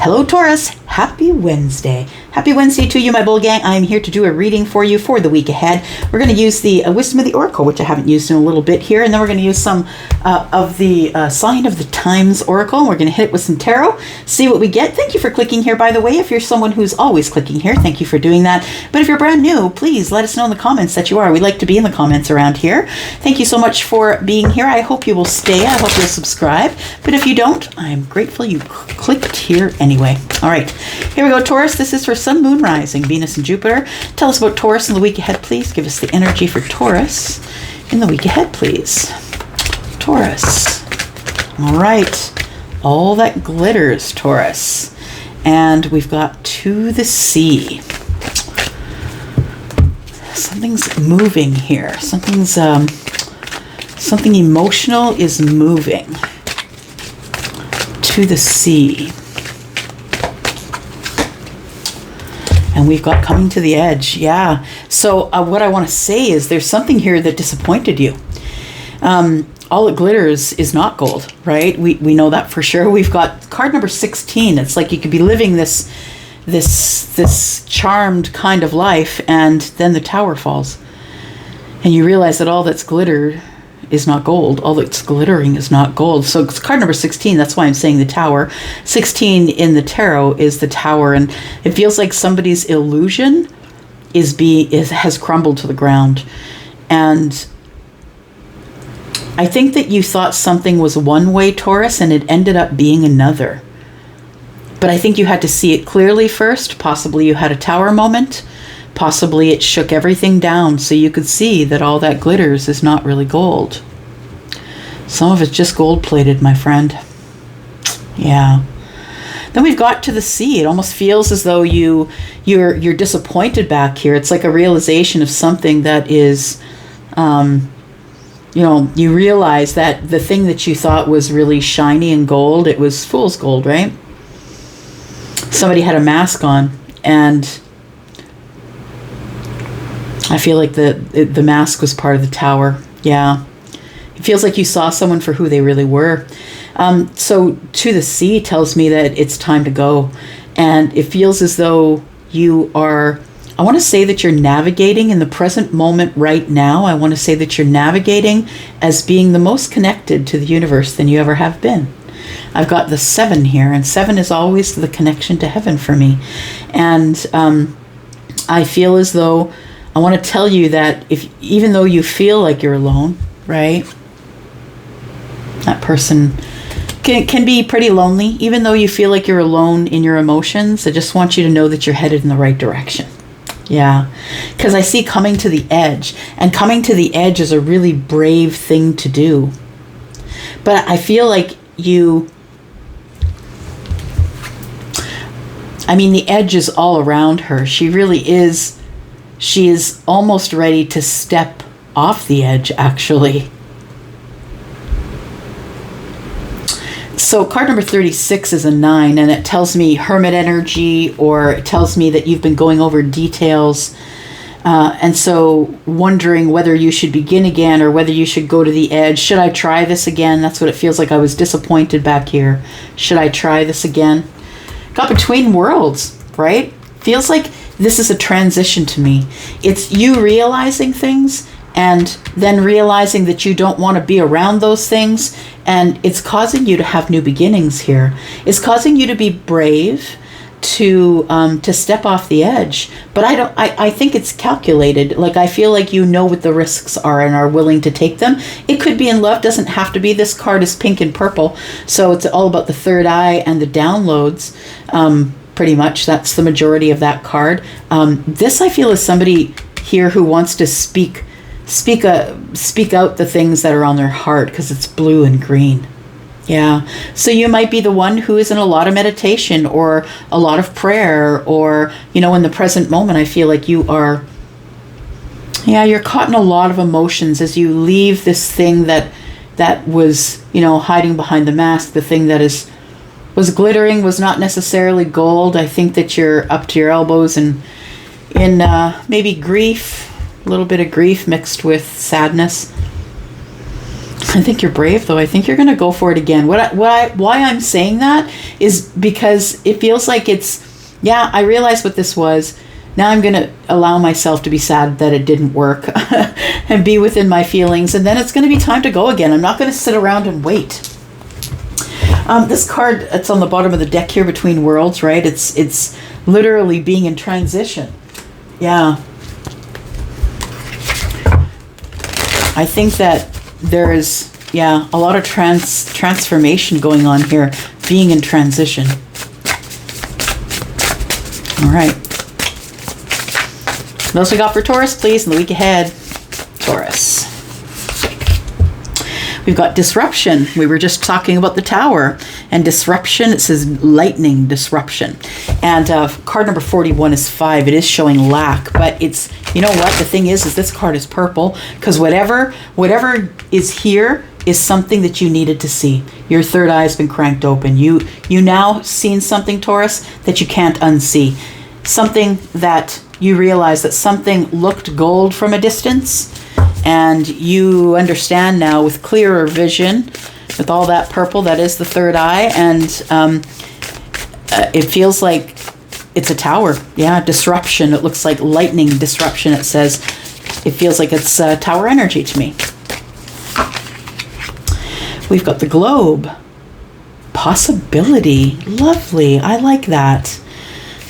Hello, Taurus. Happy Wednesday. Happy Wednesday to you, my bull gang. I am here to do a reading for you for the week ahead. We're going to use the Wisdom of the Oracle, which I haven't used in a little bit here, and then we're going to use some of the Sign of the Times Oracle, and we're going to hit it with some tarot, see what we get. Thank you for clicking here, by the way. If you're someone who's always clicking here, thank you for doing that. But if you're brand new, please let us know in the comments that you are. We like to be in the comments around here. Thank you so much for being here. I hope you will stay. I hope you'll subscribe. But if you don't, I'm grateful you clicked here anyway. All right, here we go, Taurus. This is for Sun, Moon, Rising, Venus, and Jupiter. Tell us about Taurus in the week ahead, please. Give us the energy for Taurus in the week ahead, please. Taurus. All right. All that glitters, Taurus. And we've got to the sea. Something's moving here. Something emotional is moving to the sea. And we've got coming to the edge. Yeah. So what I want to say is there's something here that disappointed you. All it glitters is not gold, right? We know that for sure. We've got card number 16. It's like you could be living this charmed kind of life, and then the tower falls. And you realize that all that's glittered is not gold. All that's glittering is not gold. So it's card number 16. That's why I'm saying the tower. 16 in the tarot is the tower, and it feels like somebody's illusion has crumbled to the ground. And I think that you thought something was one way, Taurus, and it ended up being another. But I think you had to see it clearly first. Possibly you had a tower moment. Possibly it shook everything down so you could see that all that glitters is not really gold. Some of it's just gold-plated, my friend. Yeah. Then we've got to the sea. It almost feels as though you're disappointed back here. It's like a realization of something that is, you realize that the thing that you thought was really shiny and gold, it was fool's gold, right? Somebody had a mask on, and I feel like the mask was part of the tower. Yeah. It feels like you saw someone for who they really were. So to the sea tells me that it's time to go. And it feels as though I want to say that you're navigating in the present moment right now. I want to say that you're navigating as being the most connected to the universe than you ever have been. I've got the 7 here, and 7 is always the connection to heaven for me. And I feel as though I want to tell you that even though you feel like you're alone, right? That person can be pretty lonely. Even though you feel like you're alone in your emotions, I just want you to know that you're headed in the right direction. Yeah, because I see coming to the edge, and coming to the edge is a really brave thing to do. But I feel like the edge is all around her. She really is. She is almost ready to step off the edge, actually. So card number 36 is a 9, and it tells me hermit energy, or it tells me that you've been going over details. And so wondering whether you should begin again or whether you should go to the edge. Should I try this again? That's what it feels like. I was disappointed back here. Should I try this again? Got between worlds, right? Feels like this is a transition to me. It's you realizing things and then realizing that you don't want to be around those things. And it's causing you to have new beginnings here. It's causing you to be brave, to step off the edge. But I think it's calculated. Like, I feel like you know what the risks are and are willing to take them. It could be in love, doesn't have to be. This card is pink and purple, so it's all about the third eye and the downloads. Pretty much that's the majority of that card. This, I feel, is somebody here who wants to speak out the things that are on their heart, because it's blue and green. Yeah. So you might be the one who is in a lot of meditation or a lot of prayer, or, in the present moment, I feel like you are, you're caught in a lot of emotions as you leave this thing that was, hiding behind the mask. The thing that was glittering was not necessarily gold. I think that you're up to your elbows in maybe grief, a little bit of grief mixed with sadness. I think you're brave, though. I think you're going to go for it again. Why I'm saying that is because it feels like it's, yeah, I realized what this was. Now I'm going to allow myself to be sad that it didn't work and be within my feelings. And then it's going to be time to go again. I'm not going to sit around and wait. This card, it's on the bottom of the deck here, Between Worlds, right? It's literally being in transition. Yeah. I think that there is, yeah, a lot of transformation going on here, being in transition. All right. What else we got for Taurus, please, in the week ahead? Taurus. We've got disruption. We were just talking about the Tower. And disruption, it says lightning disruption. And card number 41 is 5. It is showing lack. But it's, you know what? The thing is this card is purple. Because whatever is here is something that you needed to see. Your third eye has been cranked open. You now seen something, Taurus, that you can't unsee. Something that you realize that something looked gold from a distance. And you understand now with clearer vision, with all that purple, that is the third eye. And it feels like it's a tower. Yeah, disruption. It looks like lightning disruption, it says. It feels like it's tower energy to me. We've got the globe. Possibility. Lovely. I like that.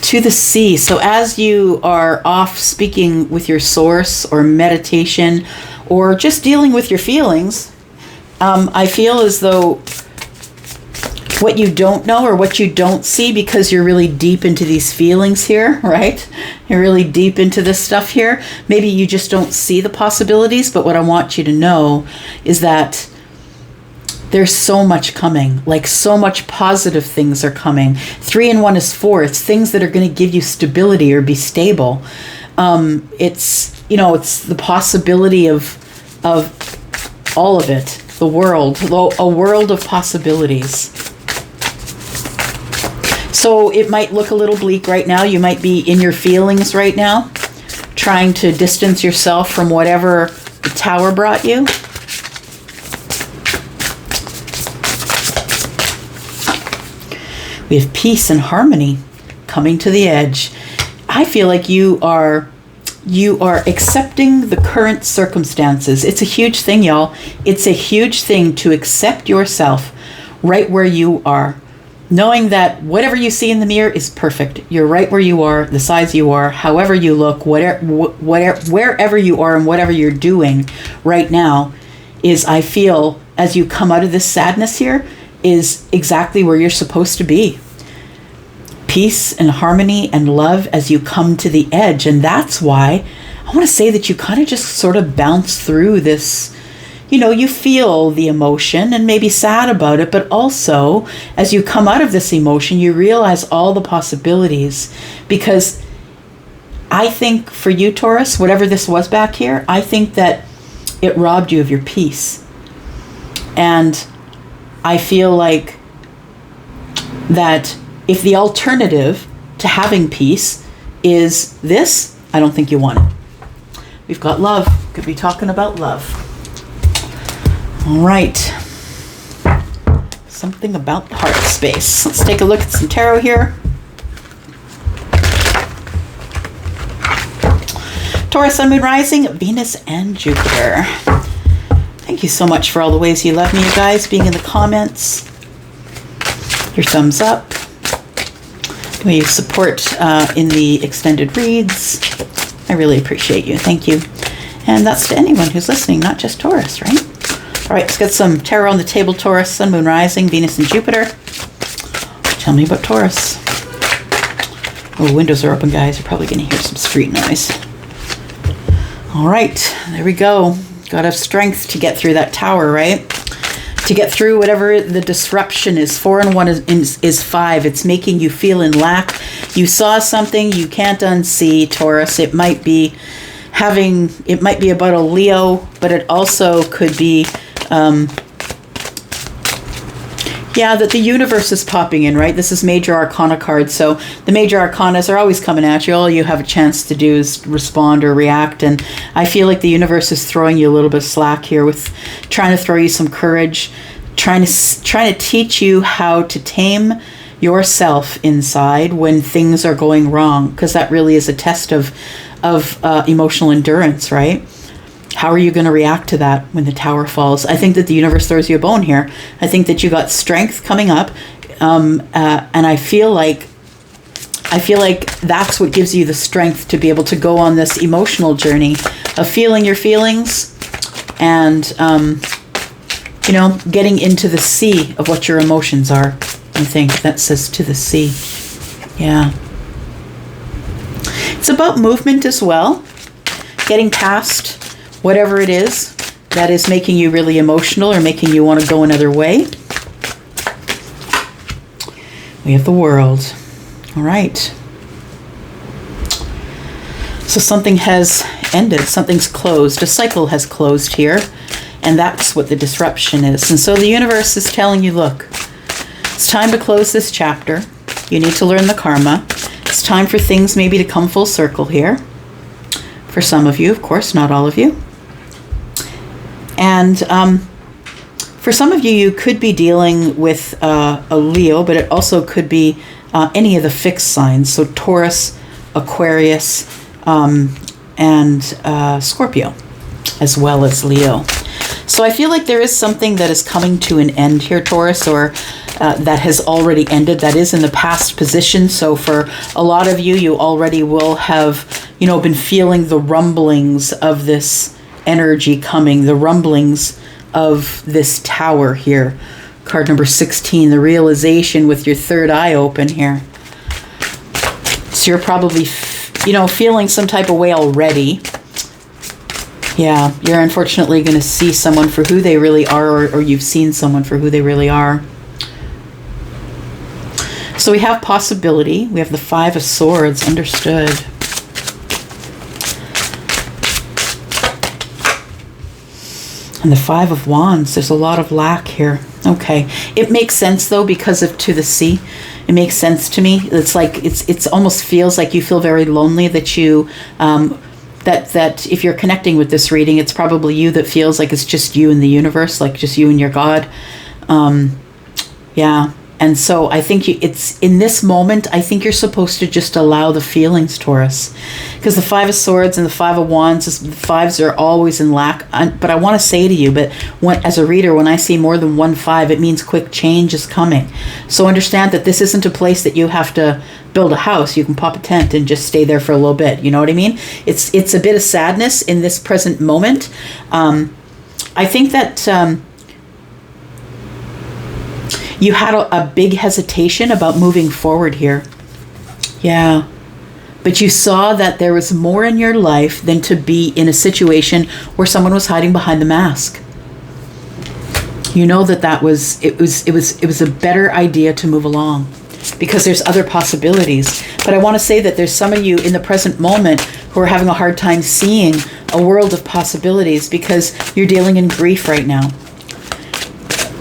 To the sea. So as you are off speaking with your source or meditation or just dealing with your feelings, I feel as though what you don't know or what you don't see, because you're really deep into these feelings here, right? You're really deep into this stuff here. Maybe you just don't see the possibilities, but what I want you to know is that there's so much coming, like so much positive things are coming. 3 and 1 is 4. It's things that are going to give you stability or be stable. It's, you know, it's the possibility of all of it, the world, a world of possibilities. So it might look a little bleak right now. You might be in your feelings right now, trying to distance yourself from whatever the Tower brought you. We have peace and harmony coming to the edge. I feel like you are accepting the current circumstances. It's a huge thing, y'all. It's a huge thing to accept yourself right where you are. Knowing that whatever you see in the mirror is perfect. You're right where you are, the size you are, however you look, wherever you are and whatever you're doing right now is, I feel, as you come out of this sadness here, is exactly where you're supposed to be. Peace and harmony and love as you come to the edge. And that's why I want to say that you kind of just sort of bounce through this. You know, you feel the emotion and maybe sad about it, but also as you come out of this emotion, you realize all the possibilities. Because I think for you, Taurus, whatever this was back here, I think that it robbed you of your peace. And I feel like that if the alternative to having peace is this, I don't think you want it. We've got love. Could be talking about love. All right. Something about the heart space. Let's take a look at some tarot here. Taurus, Sun, Moon, Rising, Venus, and Jupiter. Thank you so much for all the ways you love me, you guys, being in the comments. Your thumbs up. The way you support in the extended reads. I really appreciate you. Thank you. And that's to anyone who's listening, not just Taurus, right? All right, let's get some tarot on the table. Taurus, Sun, Moon, Rising, Venus, and Jupiter. Tell me about Taurus. Oh, windows are open, guys. You're probably going to hear some street noise. All right, there we go. Got to have strength to get through that tower, right? To get through whatever the disruption is. 4 and 1 is 5. It's making you feel in lack. You saw something you can't unsee, Taurus. It might be about a Leo, but it also could be, Yeah, that the universe is popping in, right? This is major arcana cards. So the major arcanas are always coming at you. All you have a chance to do is respond or react. And I feel like the universe is throwing you a little bit of slack here with trying to throw you some courage, trying to teach you how to tame yourself inside when things are going wrong, because that really is a test of emotional endurance, right? How are you going to react to that when the tower falls? I think that the universe throws you a bone here. I think that you got strength coming up, and I feel like that's what gives you the strength to be able to go on this emotional journey of feeling your feelings and getting into the sea of what your emotions are. I think that says to the sea. Yeah. It's about movement as well, getting past whatever it is that is making you really emotional or making you want to go another way. We have the World. All right. So something has ended. Something's closed. A cycle has closed here. And that's what the disruption is. And so the universe is telling you, look, it's time to close this chapter. You need to learn the karma. It's time for things maybe to come full circle here. For some of you, of course, not all of you. And for some of you, you could be dealing with a Leo, but it also could be any of the fixed signs. So Taurus, Aquarius, and Scorpio, as well as Leo. So I feel like there is something that is coming to an end here, Taurus, or that has already ended, that is in the past position. So for a lot of you, you already will have, been feeling the rumblings of this energy coming, the rumblings of this tower here. Card number 16, the realization with your third eye open here. So you're probably, feeling some type of way already. Yeah, you're unfortunately going to see someone for who they really are, or you've seen someone for who they really are. So we have possibility. We have the Five of Swords, understood. And the Five of Wands, there's a lot of lack here. Okay. It makes sense though because of to the sea. It makes sense to me. It's like, it's almost feels like you feel very lonely, that you, that if you're connecting with this reading, it's probably you that feels like it's just you and the universe, like just you and your God. Yeah. And so I think it's in this moment, I think you're supposed to just allow the feelings, Taurus, because the Five of Swords and the Five of Wands, the fives are always in lack. But I want to say to you, but as a reader, when I see more than one five, it means quick change is coming. So understand that this isn't a place that you have to build a house. You can pop a tent and just stay there for a little bit. You know what I mean? It's a bit of sadness in this present moment. I think that you had a big hesitation about moving forward here. Yeah. But you saw that there was more in your life than to be in a situation where someone was hiding behind the mask. You know that it was a better idea to move along because there's other possibilities. But I want to say that there's some of you in the present moment who are having a hard time seeing a world of possibilities because you're dealing in grief right now.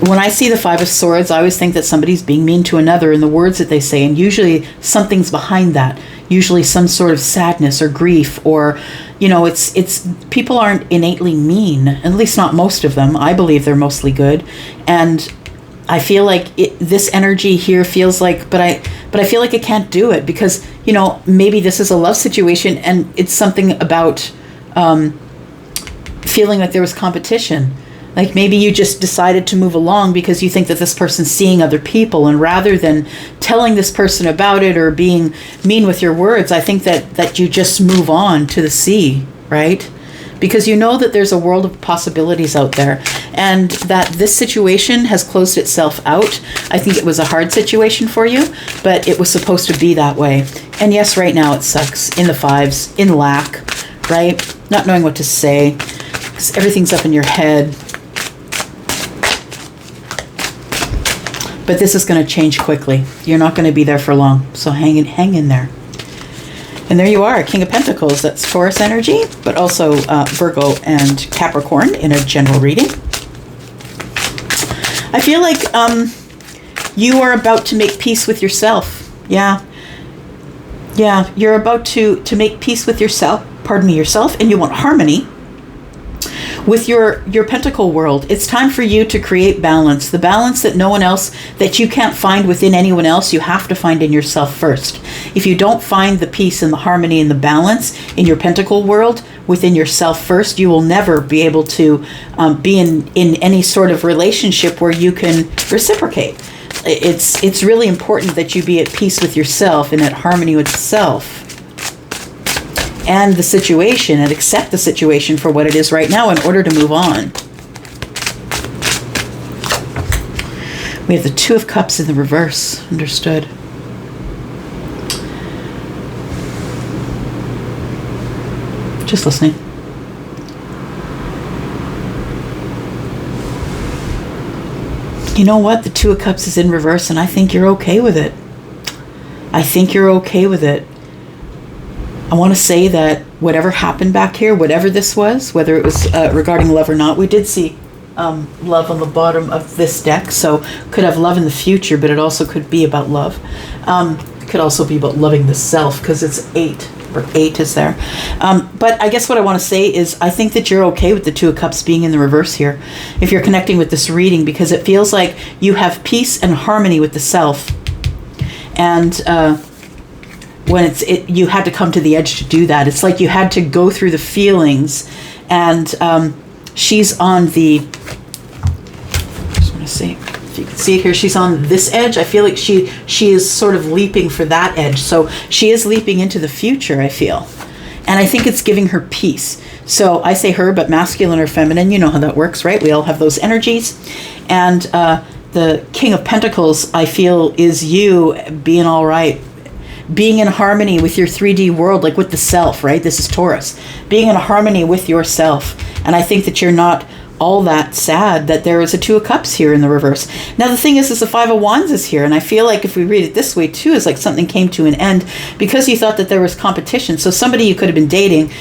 When I see the Five of Swords, I always think that somebody's being mean to another in the words that they say, and usually something's behind that. Usually some sort of sadness or grief, or it's people aren't innately mean, at least not most of them. I believe they're mostly good, and I feel like this energy here feels like, but I feel like it can't do it because maybe this is a love situation, and it's something about feeling like there was competition. Like maybe you just decided to move along because you think that this person's seeing other people, and rather than telling this person about it or being mean with your words, I think that you just move on to the sea, right? Because you know that there's a world of possibilities out there, and that this situation has closed itself out. I think it was a hard situation for you, but it was supposed to be that way. And yes, right now it sucks in the fives, in lack, right? Not knowing what to say, because everything's up in your head. But this is going to change quickly. You're not going to be there for long. So hang in there. And there you are, King of Pentacles. That's Taurus energy, but also Virgo and Capricorn in a general reading. I feel like you are about to make peace with yourself. Yeah. Yeah, you're about to make peace with yourself, yourself, and you want harmony with your pentacle world. It's time for you to create balance. The balance that no one else, that you can't find within anyone else, you have to find in yourself first. If you don't find the peace and the harmony and the balance in your pentacle world within yourself first, you will never be able to be in any sort of relationship where you can reciprocate. It's really important that you be at peace with yourself and at harmony with self and the situation, and accept the situation for what it is right now in order to move on. We have the Two of Cups in the reverse. Understood. Just listening. You know what? The Two of Cups is in reverse, and I think you're okay with it. I think you're okay with it. I want to say that whatever happened back here, whatever this was, whether it was regarding love or not, we did see love on the bottom of this deck, so could have love in the future, but it also could be about love. It could also be about loving the self, because it's 8, or 8 is there. But I guess what I want to say is I think that you're okay with the Two of Cups being in the reverse here, if you're connecting with this reading, because it feels like you have peace and harmony with the self. And when you had to come to the edge to do that. It's like you had to go through the feelings, and she's on the, I just want to see if you can see it here, she's on this edge. I feel like she is sort of leaping for that edge, so she is leaping into the future, I feel, and I think it's giving her peace. So I say her, but masculine or feminine, you know how that works, right? We all have those energies. And the King of Pentacles, I feel, is you being all right, being in harmony with your 3D world, like with the self, right? This is Taurus. Being in harmony with yourself. And I think that you're not all that sad that there is a Two of Cups here in the reverse. Now, the thing is the Five of Wands is here. And I feel like if we read it this way, too, is like something came to an end because you thought that there was competition. So somebody you could have been dating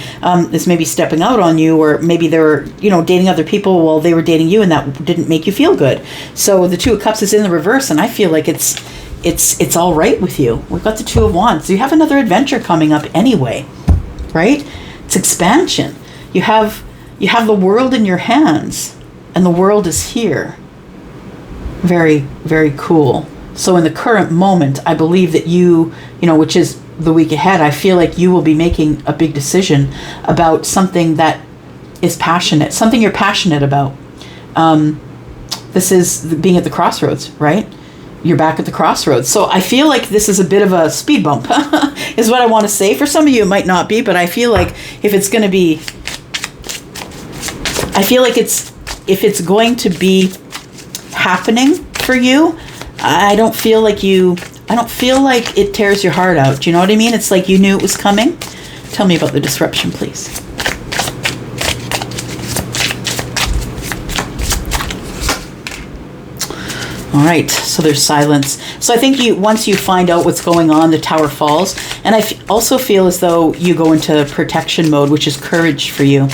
is maybe stepping out on you, or maybe they were, dating other people while they were dating you, and that didn't make you feel good. So the Two of Cups is in the reverse, and I feel like it's all right with you. We've got the Two of Wands. You have another adventure coming up anyway, right? It's expansion. You have the world in your hands, and the world is here. Very, very cool. So in the current moment, I believe that you, which is the week ahead, I feel like you will be making a big decision about something that is passionate, something you're passionate about. This is being at the crossroads, right? You're back at the crossroads. So I feel like this is a bit of a speed bump, is what I want to say. For some of you, it might not be, but I feel like if it's going to be, if it's going to be happening for you, I don't feel like it tears your heart out. Do you know what I mean? It's like you knew it was coming. Tell me about the disruption, please. All right, so there's silence. So I think once you find out what's going on, the Tower falls. And I also feel as though you go into protection mode, which is courage for you.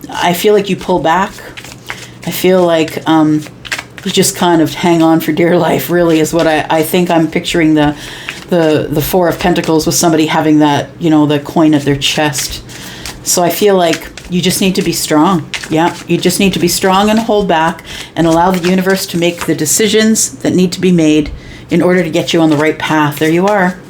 I feel like you pull back. I feel like you just kind of hang on for dear life, really, is what I think. I'm picturing the Four of Pentacles with somebody having that, the coin at their chest. So I feel like you just need to be strong. Yeah, you just need to be strong and hold back and allow the universe to make the decisions that need to be made in order to get you on the right path. There you are.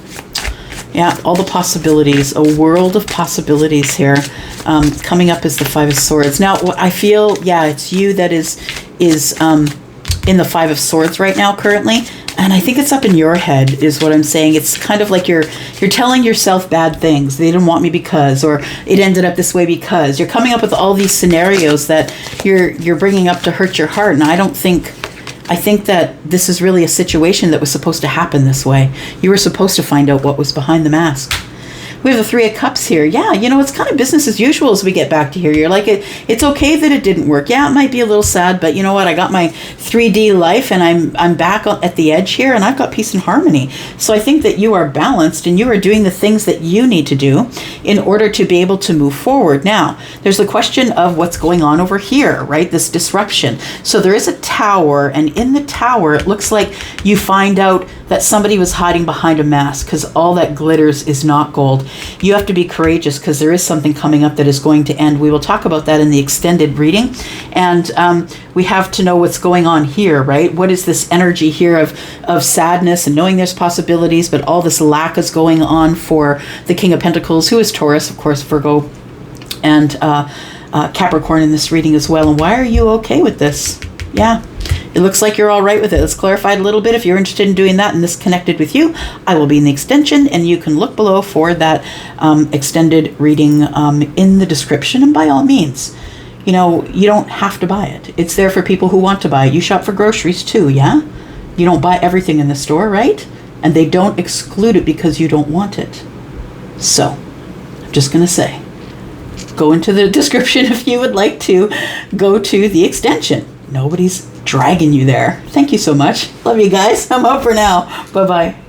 Yeah, all the possibilities, a world of possibilities here. Coming up is the Five of Swords. Now, I feel, it's you that is in the Five of Swords right now currently. And I think it's up in your head is what I'm saying. It's kind of like you're telling yourself bad things. They didn't want me because, or it ended up this way because. You're coming up with all these scenarios that you're bringing up to hurt your heart. And I think that this is really a situation that was supposed to happen this way. You were supposed to find out what was behind the mask. We have the Three of Cups here. Yeah, you know, it's kind of business as usual as we get back to here. You're like, it's okay that it didn't work. Yeah, it might be a little sad, but you know what? I got my 3D life, and I'm back at the edge here, and I've got peace and harmony. So I think that you are balanced, and you are doing the things that you need to do in order to be able to move forward. Now, there's the question of what's going on over here, right? This disruption. So there is a tower, and in the tower, it looks like you find out that somebody was hiding behind a mask, because all that glitters is not gold. You have to be courageous, because there is something coming up that is going to end. We will talk about that in the extended reading. And we have to know what's going on here, right? What is this energy here of sadness and knowing there's possibilities, but all this lack is going on for the King of Pentacles, who is Taurus, of course, Virgo, and Capricorn in this reading as well. And why are you okay with this? Yeah. It looks like you're all right with it. Let's clarify it a little bit. If you're interested in doing that and this connected with you, I will be in the extension, and you can look below for that extended reading in the description. And by all means, you know, you don't have to buy it. It's there for people who want to buy it. You shop for groceries too, yeah? You don't buy everything in the store, right? And they don't exclude it because you don't want it. So, I'm just going to say, go into the description if you would like to go to the extension. Nobody's dragging you there. Thank you so much. Love you guys. I'm out for now. Bye-bye.